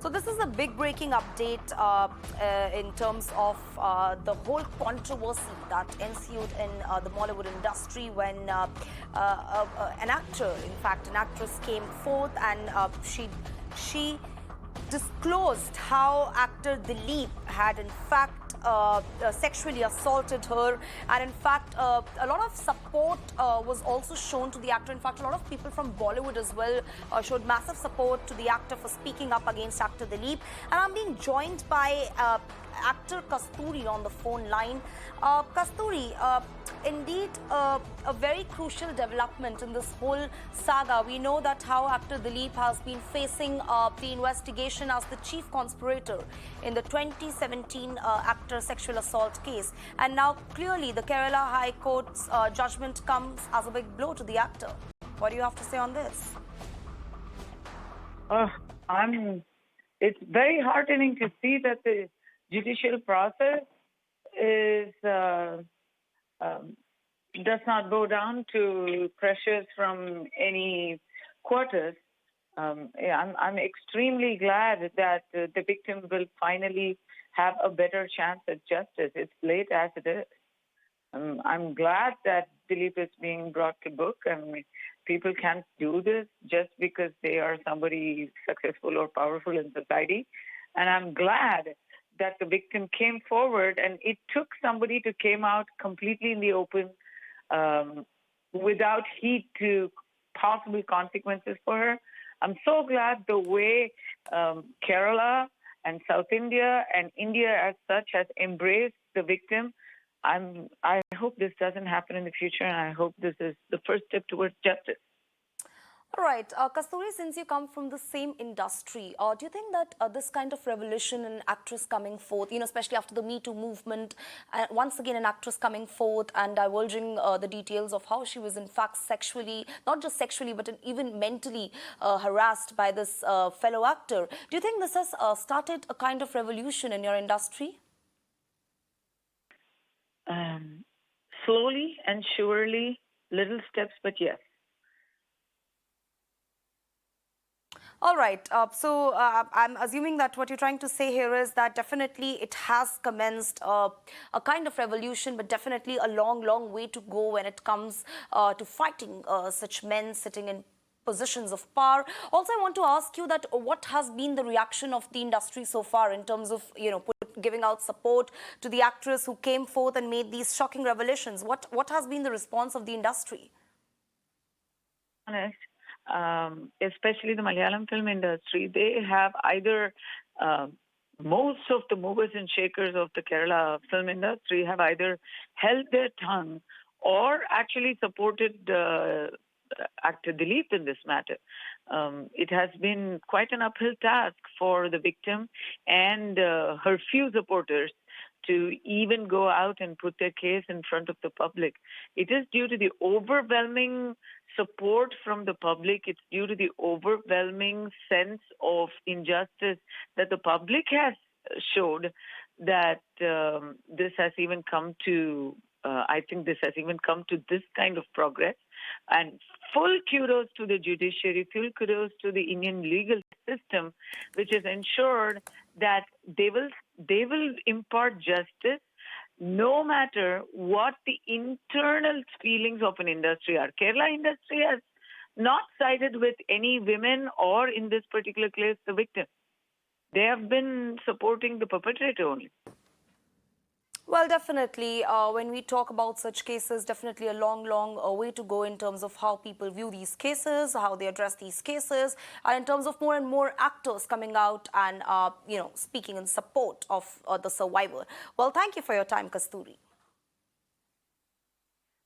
So this is a big breaking update in terms of the whole controversy that ensued in the Bollywood industry when an actor, in fact an actress, came forth and she disclosed how actor Dileep had in fact sexually assaulted her, and in fact a lot of support was also shown to the actor. In fact, a lot of people from Bollywood as well showed massive support to the actor for speaking up against actor Dileep. And I'm being joined by actor Kasturi on the phone line. Kasturi, indeed a very crucial development in this whole saga. We know that how actor Dileep has been facing the investigation as the chief conspirator in the 2017 actor sexual assault case, and now clearly the Kerala High Court's judgment comes as a big blow to the actor. What do you have to say on this? It's very heartening to see that the judicial process is does not go down to pressures from any quarters. I'm extremely glad that the victim will finally have a better chance at justice. It's late as it is. I'm glad that Dileep is being brought to book. I mean, people can't do this just because they are somebody successful or powerful in society. And I'm glad that the victim came forward, and it took somebody to came out completely in the open without heed to possible consequences for her. I'm so glad the way Kerala and South India and India as such has embraced the victim. I hope this doesn't happen in the future, and I hope this is the first step towards justice. All right, Kasturi, since you come from the same industry, do you think that this kind of revolution in actress coming forth, especially after the Me Too movement, once again an actress coming forth and divulging the details of how she was in fact sexually, not just sexually, but even mentally harassed by this fellow actor, do you think this has started a kind of revolution in your industry? Slowly and surely, little steps, but yes. All right. So I'm assuming that what you're trying to say here is that definitely it has commenced a kind of revolution, but definitely a long, long way to go when it comes to fighting such men sitting in positions of power. Also, I want to ask you that what has been the reaction of the industry so far in terms of, giving out support to the actress who came forth and made these shocking revelations? What has been the response of the industry? Honest. Especially the Malayalam film industry, they have either most of the movers and shakers of the Kerala film industry have either held their tongue or actually supported actor Dileep in this matter. It has been quite an uphill task for the victim and her few supporters to even go out and put their case in front of the public. It is due to the overwhelming support from the public. It's due to the overwhelming sense of injustice that the public has showed that this has even come to, I think this has even come to this kind of progress. And full kudos to the judiciary, full kudos to the Indian legal system, which has ensured that they will impart justice no matter what the internal feelings of an industry are. Kerala industry has not sided with any women or, in this particular case, the victim. They have been supporting the perpetrator only. Well, definitely, when we talk about such cases, definitely a long, long way to go in terms of how people view these cases, how they address these cases, and in terms of more and more actors coming out and, speaking in support of the survivor. Well, thank you for your time, Kasturi.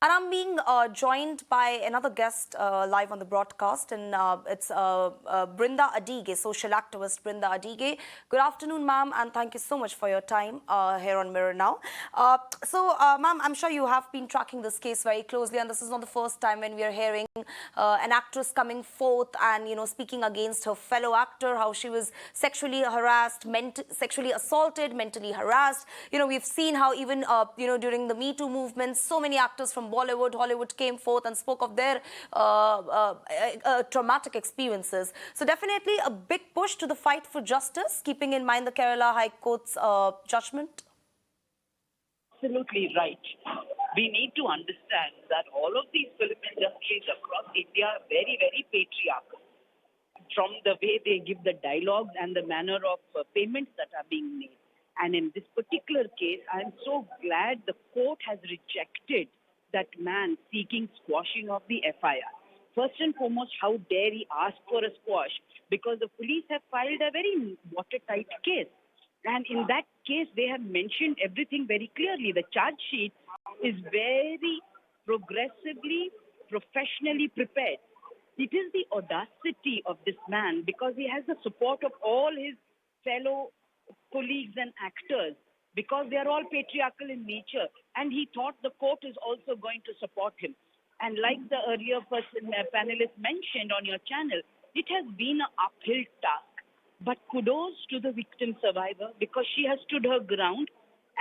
And I'm being joined by another guest live on the broadcast, and it's Brinda Adige, social activist Brinda Adige. Good afternoon, ma'am, and thank you so much for your time here on Mirror Now. Ma'am, I'm sure you have been tracking this case very closely, and this is not the first time when we are hearing an actress coming forth and, speaking against her fellow actor, how she was sexually harassed, sexually assaulted, mentally harassed. We've seen how even, during the Me Too movement, so many actors from from Bollywood, Hollywood came forth and spoke of their traumatic experiences. So definitely a big push to the fight for justice, keeping in mind the Kerala High Court's judgment. Absolutely right. We need to understand that all of these film industries across India are very, very patriarchal. From the way they give the dialogues and the manner of payments that are being made. And in this particular case, I'm so glad the court has rejected that man seeking squashing of the FIR. First and foremost, how dare he ask for a squash? Because the police have filed a very watertight case. And in that case, they have mentioned everything very clearly. The charge sheet is very progressively, professionally prepared. It is the audacity of this man because he has the support of all his fellow colleagues and actors because they are all patriarchal in nature. And he thought the court is also going to support him. And like the earlier panelist mentioned on your channel, it has been an uphill task. But kudos to the victim survivor because she has stood her ground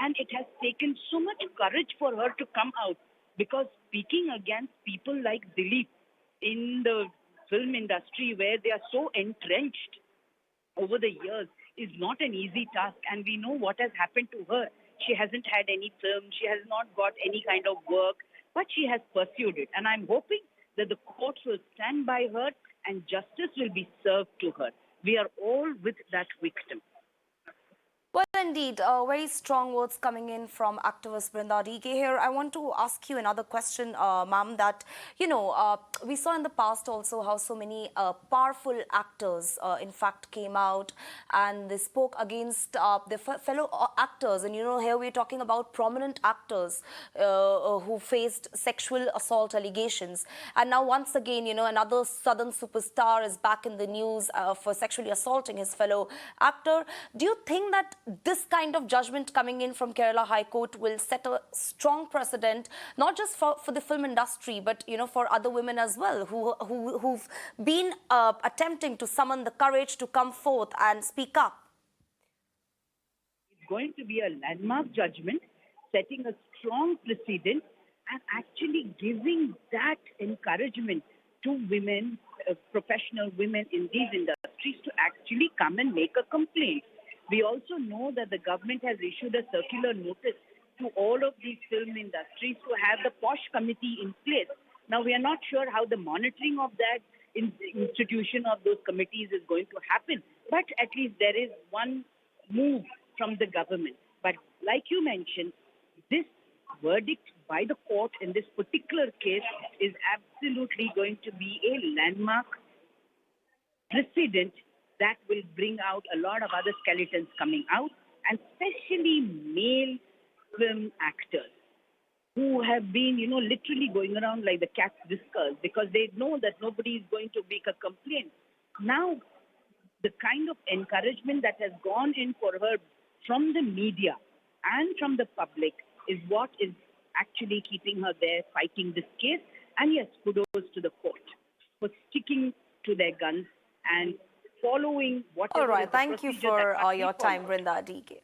and it has taken so much courage for her to come out because speaking against people like Dileep in the film industry where they are so entrenched over the years is not an easy task. And we know what has happened to her. She hasn't had any film. She has not got any kind of work, but she has pursued it. And I'm hoping that the courts will stand by her and justice will be served to her. We are all with that victim. Well, indeed, very strong words coming in from activist Brinda DK here. I want to ask you another question, ma'am, that, we saw in the past also how so many powerful actors, in fact, came out and they spoke against their fellow actors. And, here we're talking about prominent actors who faced sexual assault allegations. And now, once again, another southern superstar is back in the news for sexually assaulting his fellow actor. Do you think that this kind of judgment coming in from Kerala High Court will set a strong precedent, not just for the film industry, but, for other women as well, who've been attempting to summon the courage to come forth and speak up? It's going to be a landmark judgment, setting a strong precedent and actually giving that encouragement to women, professional women in these industries to actually come and make a complaint. We also know that the government has issued a circular notice to all of these film industries to have the quash committee in place. Now, we are not sure how the monitoring of that institution of those committees is going to happen, but at least there is one move from the government. But like you mentioned, this verdict by the court in this particular case is absolutely going to be a landmark precedent that will bring out a lot of other skeletons coming out, and especially male film actors who have been, literally going around like the cat's whiskers because they know that nobody is going to make a complaint. Now, the kind of encouragement that has gone in for her from the media and from the public is what is actually keeping her there fighting this case. And yes, kudos to the court for sticking to their guns and following whatever. All right, thank you for your time, Brinda DK.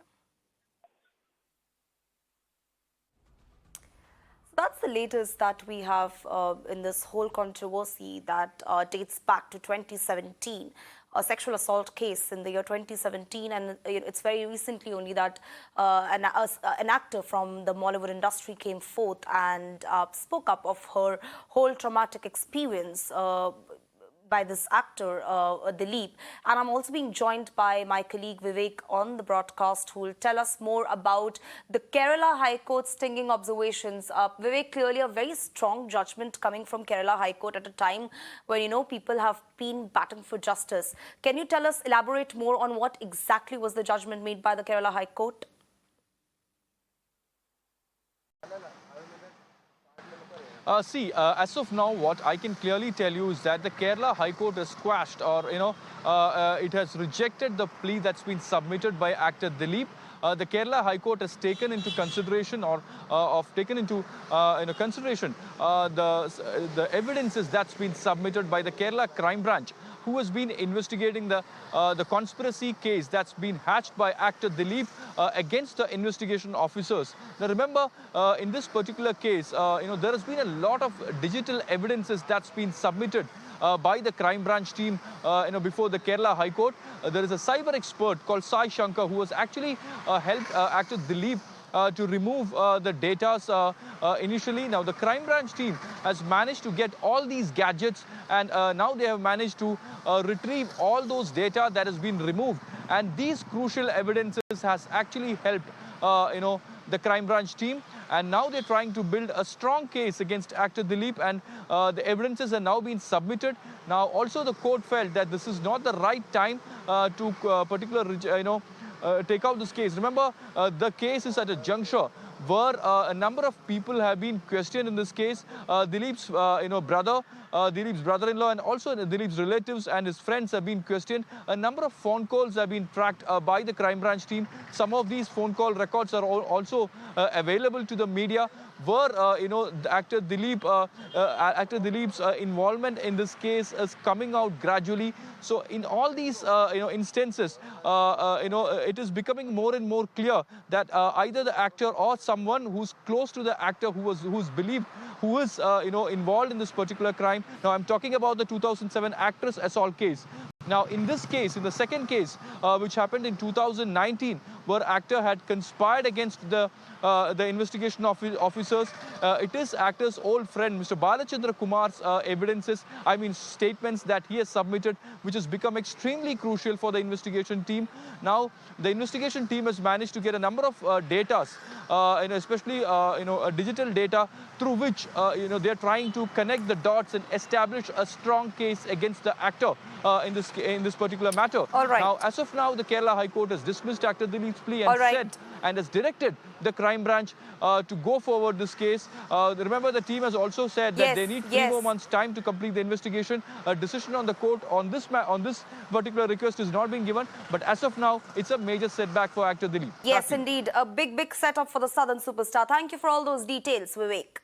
That's the latest that we have in this whole controversy that dates back to 2017, a sexual assault case in the year 2017, and it's very recently only that an actor from the Bollywood industry came forth and spoke up of her whole traumatic experience by this actor, Dileep. And I'm also being joined by my colleague Vivek on the broadcast, who will tell us more about the Kerala High Court's stinging observations. Vivek, clearly a very strong judgment coming from Kerala High Court at a time when, people have been battling for justice. Can you tell us, elaborate more on what exactly was the judgment made by the Kerala High Court? As of now, what I can clearly tell you is that the Kerala High Court has quashed, or it has rejected the plea that's been submitted by actor Dileep. The Kerala High Court has taken into consideration, or consideration the evidences that's been submitted by the Kerala Crime Branch who has been investigating the conspiracy case that's been hatched by actor Dileep against the investigation officers. Now remember, in this particular case, there has been a lot of digital evidences that's been submitted by the crime branch team before the Kerala High Court. There is a cyber expert called Sai Shankar who has actually helped actor Dileep to remove the data initially. Now the crime branch team has managed to get all these gadgets, and now they have managed to retrieve all those data that has been removed, and these crucial evidences has actually helped the crime branch team, and now they're trying to build a strong case against actor Dileep, and the evidences are now being submitted. Now also the court felt that this is not the right time to take out this case. Remember, the case is at a juncture where a number of people have been questioned in this case. Dileep's Dileep's brother-in-law, and also Dileep's relatives and his friends have been questioned. A number of phone calls have been tracked by the crime branch team. Some of these phone call records are also available to the media, where actor Dileep's involvement in this case is coming out gradually. So in all these instances, it is becoming more and more clear that either the actor or someone who's close to the actor who's believed who is involved in this particular crime. Now I'm talking about the 2007 actress assault case. Now, in this case, in the second case, which happened in 2019, where actor had conspired against the investigation officers, it is actor's old friend, Mr. Balachandra Kumar's statements that he has submitted, which has become extremely crucial for the investigation team. Now, the investigation team has managed to get a number of data, especially digital data, through which they are trying to connect the dots and establish a strong case against the actor in this particular matter. All right. Now, as of now, the Kerala High Court has dismissed actor Dileep's plea and has directed the crime branch to go forward this case. Remember, the team has also said that they need 3 more months' time to complete the investigation. A decision on the court on this particular request is not being given, but as of now, it's a major setback for actor Dileep. Yes, indeed. A big setup for the Southern superstar. Thank you for all those details, Vivek.